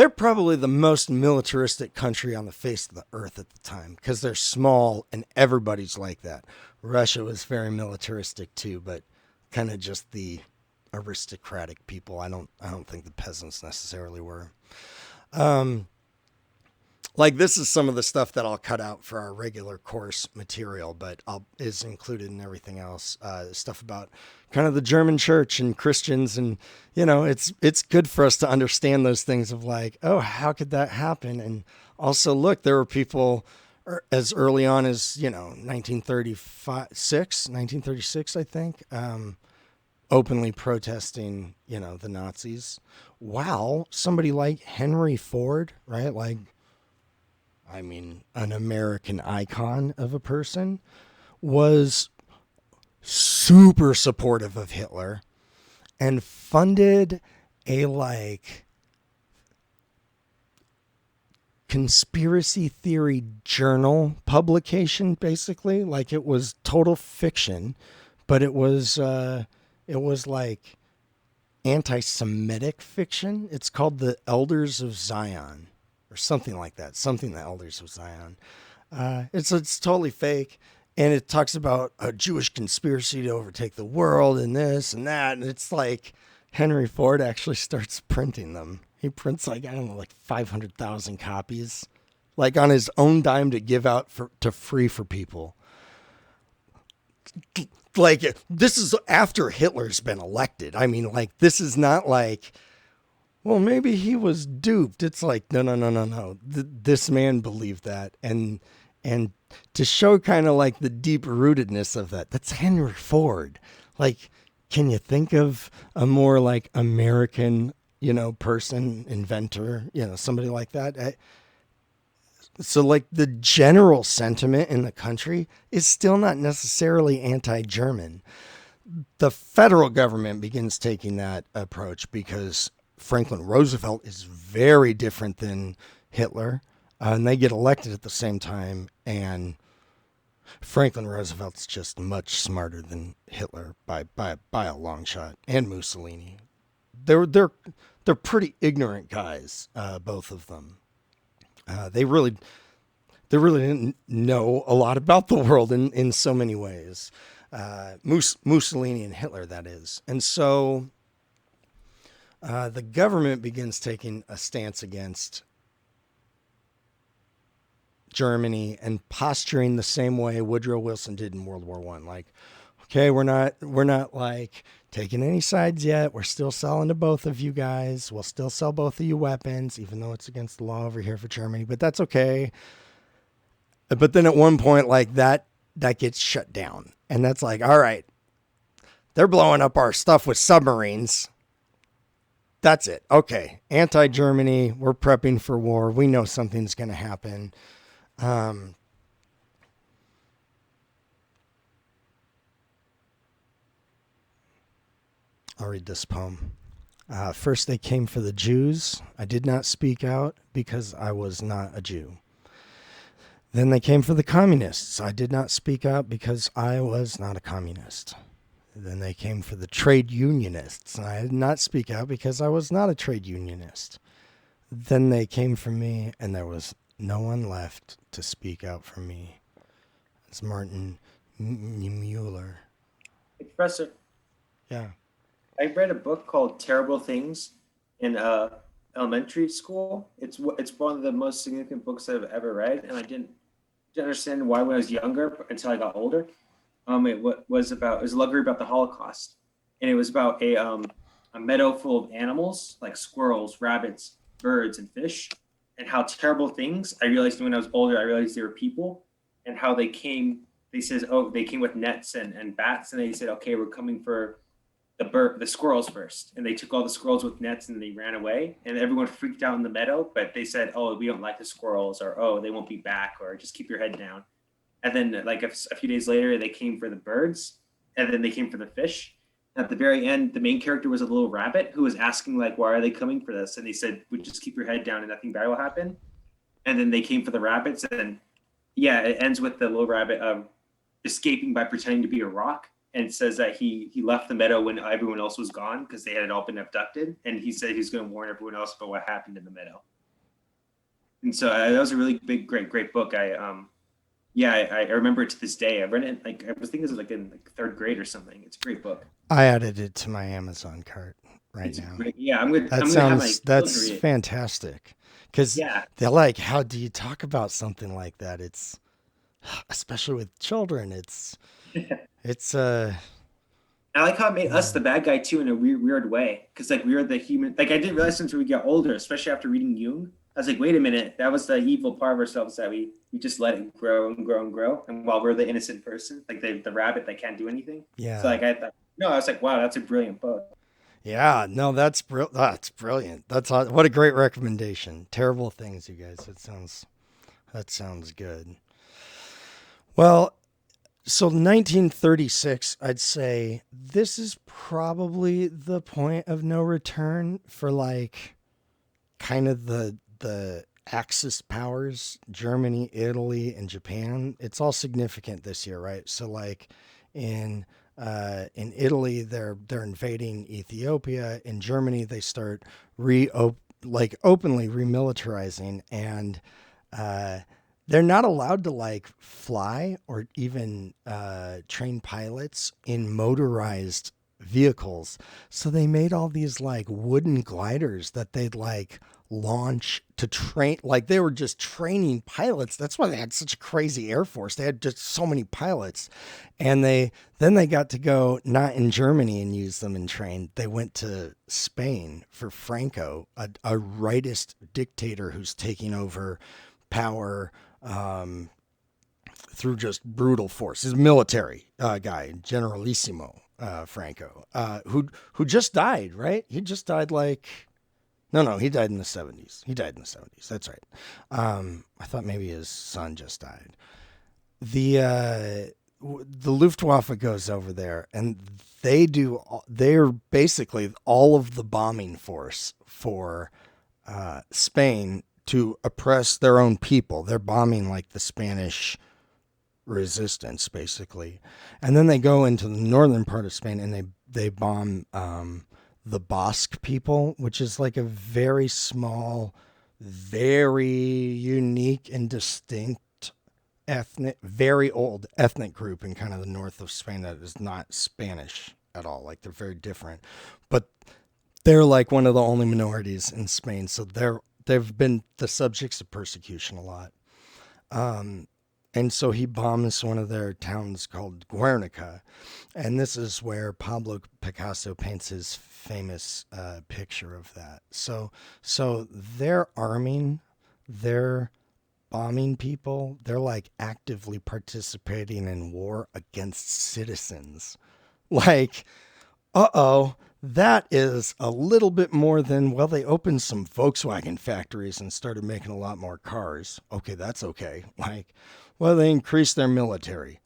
probably the most militaristic country on the face of the earth at the time, because they're small and everybody's like that. Russia was very militaristic too, but kind of just the aristocratic people. I don't think the peasants necessarily were. Like, this is some of the stuff that I'll cut out for our regular course material, but is included in everything else. Stuff about kind of the German church and Christians, and it's good for us to understand those things of like, oh, how could that happen? And also, look, there were people as early on as 1936, I think, openly protesting the Nazis. Wow, somebody like Henry Ford, right? Like, an American icon of a person, was super supportive of Hitler and funded a like conspiracy theory journal publication, basically. Like, it was total fiction, but it was like anti-Semitic fiction. It's called the Elders of Zion, or something like that. The Elders of Zion. It's totally fake. And it talks about a Jewish conspiracy to overtake the world and this and that. And it's like Henry Ford actually starts printing them. He prints like 500,000 copies, like on his own dime, to give out to free for people. Like, this is after Hitler's been elected. This is not like, well, maybe he was duped. It's like, no. This man believed that. And to show kind of like the deep rootedness of that, that's Henry Ford. Like, can you think of a more like American, person, inventor, somebody like that? So like the general sentiment in the country is still not necessarily anti-German. The federal government begins taking that approach because Franklin Roosevelt is very different than Hitler, and they get elected at the same time. And Franklin Roosevelt's just much smarter than Hitler by a long shot, and Mussolini. They're pretty ignorant guys, both of them. They really didn't know a lot about the world in so many ways. Mussolini and Hitler, that is. And so the government begins taking a stance against Germany and posturing the same way Woodrow Wilson did in World War I. Like, okay, we're not like taking any sides yet. We're still selling to both of you guys. We'll still sell both of you weapons, even though it's against the law over here for Germany, but that's okay. But then at one point, like that gets shut down. And that's like, all right, they're blowing up our stuff with submarines. That's it. Okay. Anti-Germany. We're prepping for war. We know something's going to happen. I'll read this poem. First they came for the Jews. I did not speak out because I was not a Jew. Then they came for the communists. I did not speak out because I was not a communist. Then they came for the trade unionists. I did not speak out because I was not a trade unionist. Then they came for me, and there was no one left to speak out for me. It's Martin Mueller. Hey, Professor, Yeah. I read a book called Terrible Things in elementary school. It's one of the most significant books I've ever read, and I didn't understand why when I was younger until I got older. It was a luxury about the Holocaust, and it was about a meadow full of animals like squirrels, rabbits, birds, and fish, and how terrible things. I realized when I was older, I realized they were people, and how they came. They says, oh, they came with nets and bats, and they said, okay, we're coming for the squirrels first, and they took all the squirrels with nets and they ran away, and everyone freaked out in the meadow. But they said, oh, we don't like the squirrels, or oh, they won't be back, or just keep your head down. And then like a few days later, they came for the birds, and then they came for the fish. At the very end, the main character was a little rabbit who was asking like, why are they coming for this? And they said, we just keep your head down and nothing bad will happen. And then they came for the rabbits, and yeah, it ends with the little rabbit escaping by pretending to be a rock. And it says that he left the meadow when everyone else was gone because they had all been abducted. And he said he's going to warn everyone else about what happened in the meadow. And so that was a really big, great book. I remember it to this day. I read it like I was thinking it was like in like third grade or something. It's a great book. I added it to my Amazon cart now. Great, yeah, I'm gonna. That's fantastic. Because they're like, how do you talk about something like that? It's especially with children. It's I like how it made us the bad guy too in a weird way. Because like we were the human. Like I didn't realize until we got older, especially after reading Jung. I was like, wait a minute, that was the evil part of ourselves that we just let it grow and grow and grow. And while we're the innocent person, like the rabbit that can't do anything. Yeah. So like I thought, no, I was like, wow, that's a brilliant book. Yeah, no, that's brilliant. What a great recommendation. Terrible Things, you guys. That sounds good. Well, so 1936, I'd say this is probably the point of no return for like kind of the Axis powers, Germany, Italy, and Japan. It's all significant this year, right? So like in Italy, they're invading Ethiopia. In Germany, they start openly remilitarizing, and they're not allowed to like fly or even train pilots in motorized vehicles. So they made all these like wooden gliders that they'd like launch to train. Like they were just training pilots. That's why they had such a crazy Air Force. They had just so many pilots. And then they got to go not in Germany and use them and train. They went to Spain for Franco, a rightist dictator who's taking over power through just brutal force. He's a military guy, Generalissimo Franco, who just died, right? He just died like... No, he died in the 70s. That's right. I thought maybe his son just died. The Luftwaffe goes over there, and they're basically all of the bombing force for Spain to oppress their own people. They're bombing like the Spanish resistance, basically. And then they go into the northern part of Spain, and they bomb the Basque people, which is like a very small, very unique and distinct very old ethnic group in kind of the north of Spain that is not Spanish at all. Like they're very different, but they're like one of the only minorities in Spain. So they've been the subjects of persecution a lot. And so he bombs one of their towns called Guernica. And this is where Pablo Picasso paints his famous picture of that. So they're bombing people. They're like actively participating in war against citizens. Like, that is a little bit more than, well, they opened some Volkswagen factories and started making a lot more cars. Okay, that's okay. Like, well, they increased their military.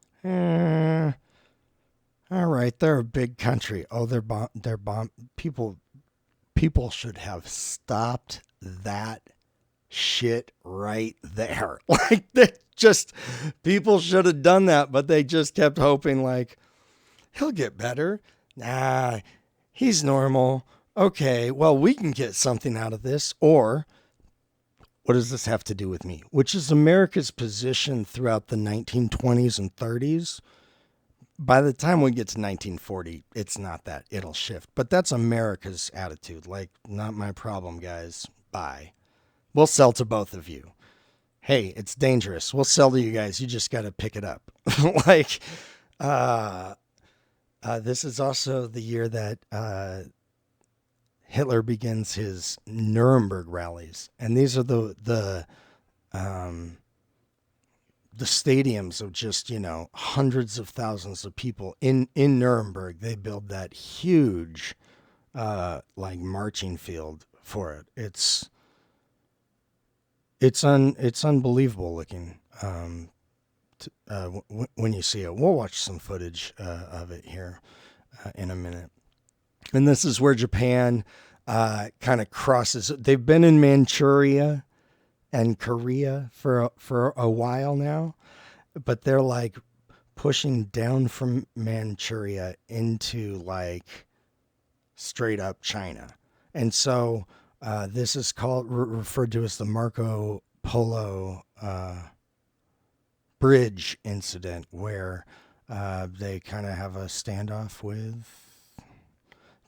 All right, they're a big country. Oh, they're bomb. People should have stopped that shit right there. Like they just people should have done that, but they just kept hoping like he'll get better. Nah, he's normal. Okay, well, we can get something out of this. Or what does this have to do with me? Which is America's position throughout the 1920s and 30s. By the time we get to 1940, it's not that. It'll shift. But that's America's attitude. Like, not my problem, guys. Bye. We'll sell to both of you. Hey, it's dangerous. We'll sell to you guys. You just got to pick it up. Like, this is also the year that Hitler begins his Nuremberg rallies, and these are the stadiums of just hundreds of thousands of people in Nuremberg. They build that huge like marching field for it. It's unbelievable looking when you see it. We'll watch some footage of it here in a minute. And this is where Japan kind of crosses. They've been in Manchuria and Korea for a while now, but they're like pushing down from Manchuria into like straight up China. And so this is referred to as the Marco Polo Bridge incident, where they kind of have a standoff with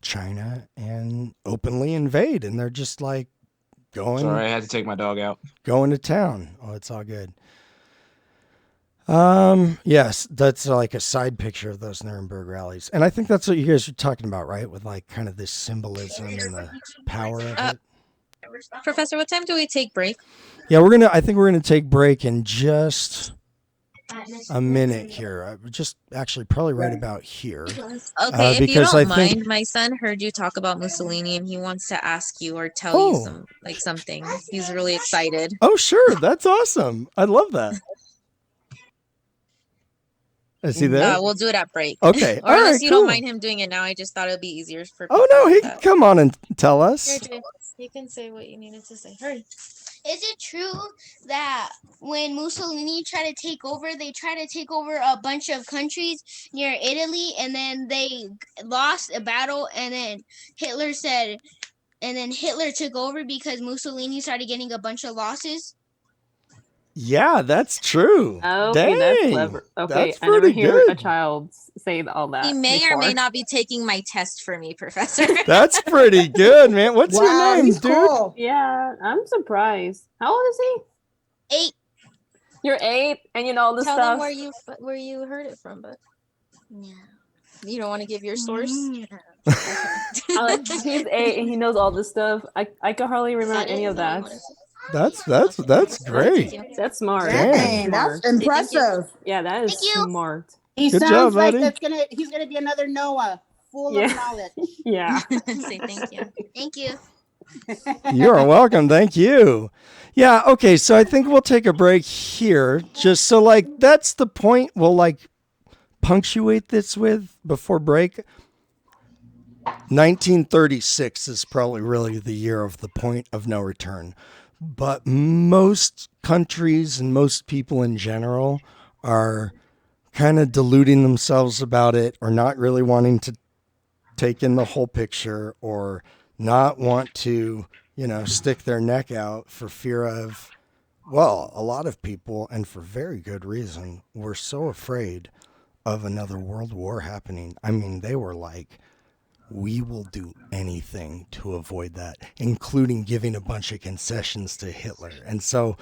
China and openly invade, and they're just like going. Sorry, I had to take my dog out. Going to town. Oh, it's all good. Yes, that's like a side picture of those Nuremberg rallies, and I think that's what you guys are talking about, right? With like kind of this symbolism and the power of it. Professor, what time do we take break? Yeah, I think we're gonna take break in just a minute here. Just actually probably right about here. Okay, if you because don't I mind, think- my son heard you talk about Mussolini and he wants to ask you or tell you something. He's really excited. Oh, sure. That's awesome. I love that. Is he there? We'll do it at break. Okay. Or All unless right, you cool. don't mind him doing it now, I just thought it would be easier for Oh, no. people He that- can come on and tell us. Here, Jay, you can say what you needed to say. Hurry. Is it true that when Mussolini tried to take over, they tried to take over a bunch of countries near Italy, and then they lost a battle, and then Hitler took over because Mussolini started getting a bunch of losses? Yeah, that's true. Okay, Dang, that's clever. Okay, that's I never pretty hear good. a child say all that. He may or before. may not be taking my test for me, Professor. That's pretty good, man. What's Wow, your name, he's dude? cool. Yeah, I'm surprised. How old is he? 8. You're 8, and you know all this Tell them stuff. where you heard it from, but No. you don't want to give your source. He's 8, and he knows all this stuff. I can hardly remember any of that. That's great. That's smart. Dang, That's Smart. impressive. Yeah, that is Thank you. smart. He Good sounds job, like buddy. he's gonna be another Noah, full Yeah. of knowledge. Yeah. Say thank you. Thank you. You're welcome. Thank you. Yeah. Okay. So I think we'll take a break here. Just so like that's the point. We'll like punctuate this with before break. 1936 is probably really the year of the point of no return. But most countries and most people in general are kind of deluding themselves about it, or not really wanting to take in the whole picture, or not want to, stick their neck out for fear of, well, a lot of people, and for very good reason, were so afraid of another world war happening. I mean, they were like, we will do anything to avoid that, including giving a bunch of concessions to Hitler. And so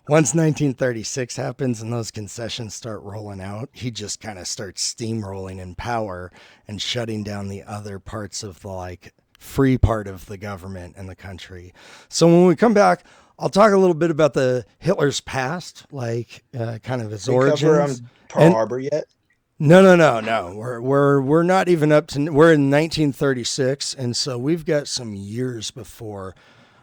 once 1936 happens and those concessions start rolling out, he just kind of starts steamrolling in power and shutting down the other parts of the like free part of the government and the country. So when we come back, I'll talk a little bit about the Hitler's past, like kind of his origins. Pearl Harbor yet? No. We're not even up to. We're in 1936, and so we've got some years before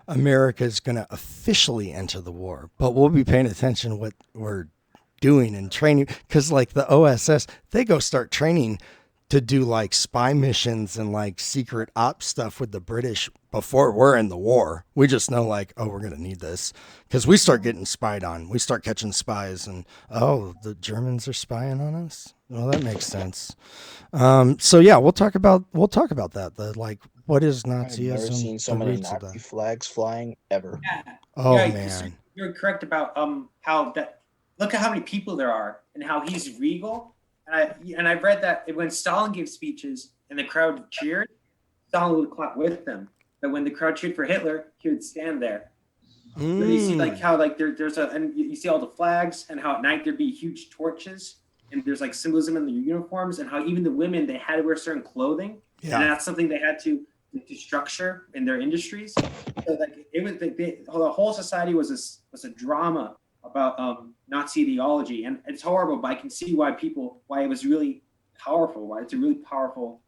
America is going to officially enter the war. But we'll be paying attention to what we're doing and training, because like the OSS, they go start training to do like spy missions and like secret ops stuff with the British before we're in the war. We just know like, oh, we're going to need this because we start getting spied on. We start catching spies and, oh, the Germans are spying on us. Well, that makes sense. So yeah, we'll talk about that. The like, what is I've Nazism? never seen so the many roots of Nazi that. flags flying ever. Yeah. Oh Yeah, man. you're correct about how that. Look at how many people there are and how he's regal. And I've read that when Stalin gave speeches and the crowd cheered, Stalin would clap with them. But when the crowd cheered for Hitler, he would stand there. But you see like how like there's a and you see all the flags and how at night there'd be huge torches and there's like symbolism in the uniforms and how even the women they had to wear certain clothing and that's something they had to structure in their industries. So like it was the whole society was a drama about Nazi ideology and it's horrible, but I can see why it was really powerful. Why it's a really powerful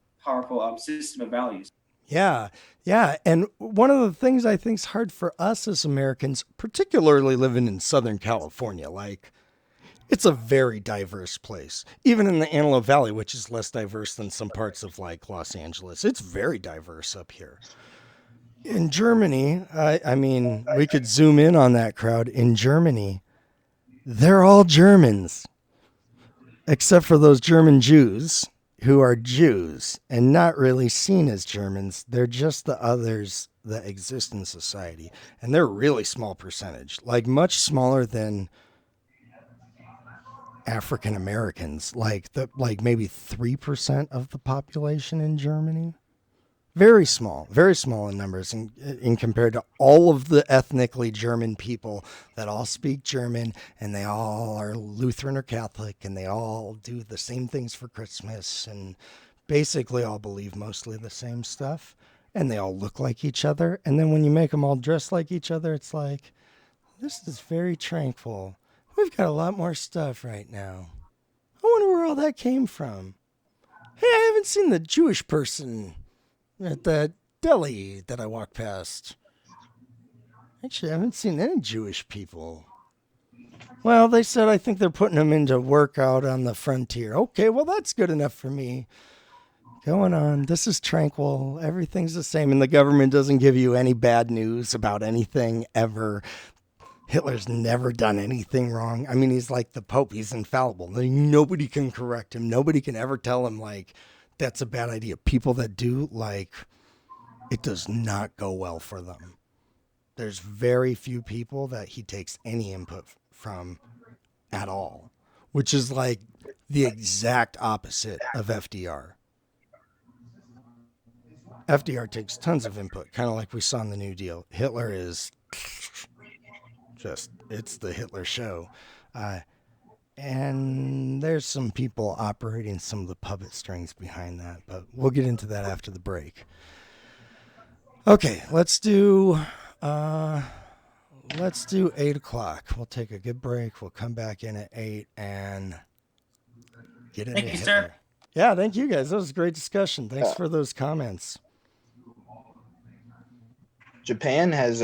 system of values. Yeah. Yeah. And one of the things I think is hard for us as Americans, particularly living in Southern California, like it's a very diverse place. Even in the Antelope Valley, which is less diverse than some parts of like Los Angeles, it's very diverse up here. In Germany, I mean, we could zoom in on that crowd. In Germany, they're all Germans, except for those German Jews who are Jews and not really seen as Germans. They're just the others that exist in society. And they're a really small percentage, like much smaller than African Americans, like maybe 3% of the population in Germany. Very small in numbers in compared to all of the ethnically German people that all speak German and they all are Lutheran or Catholic and they all do the same things for Christmas and basically all believe mostly the same stuff and they all look like each other. And then when you make them all dress like each other, it's like, this is very tranquil. We've got a lot more stuff right now. I wonder where all that came from. Hey, I haven't seen the Jewish person at the deli that I walked past. Actually, I haven't seen any Jewish people. Well, they said I think they're putting them into work out on the frontier. Okay, well, that's good enough for me. Going on. This is tranquil. Everything's the same, and the government doesn't give you any bad news about anything ever. Hitler's never done anything wrong. I mean, he's like the Pope. He's infallible. Nobody can correct him. Nobody can ever tell him, like, that's a bad idea. People that do, like, it does not go well for them. There's very few people that he takes any input from at all, which is like the exact opposite of FDR. FDR takes tons of input, kind of like we saw in the New Deal. Hitler is just, it's the Hitler show. And there's some people operating some of the puppet strings behind that, but we'll get into that after the break. Okay, let's do 8 o'clock. We'll take a good break. We'll come back in at 8 and get into Thank you, Hitler. sir. Yeah, thank you guys. That was a great discussion. Thanks for those comments. Japan has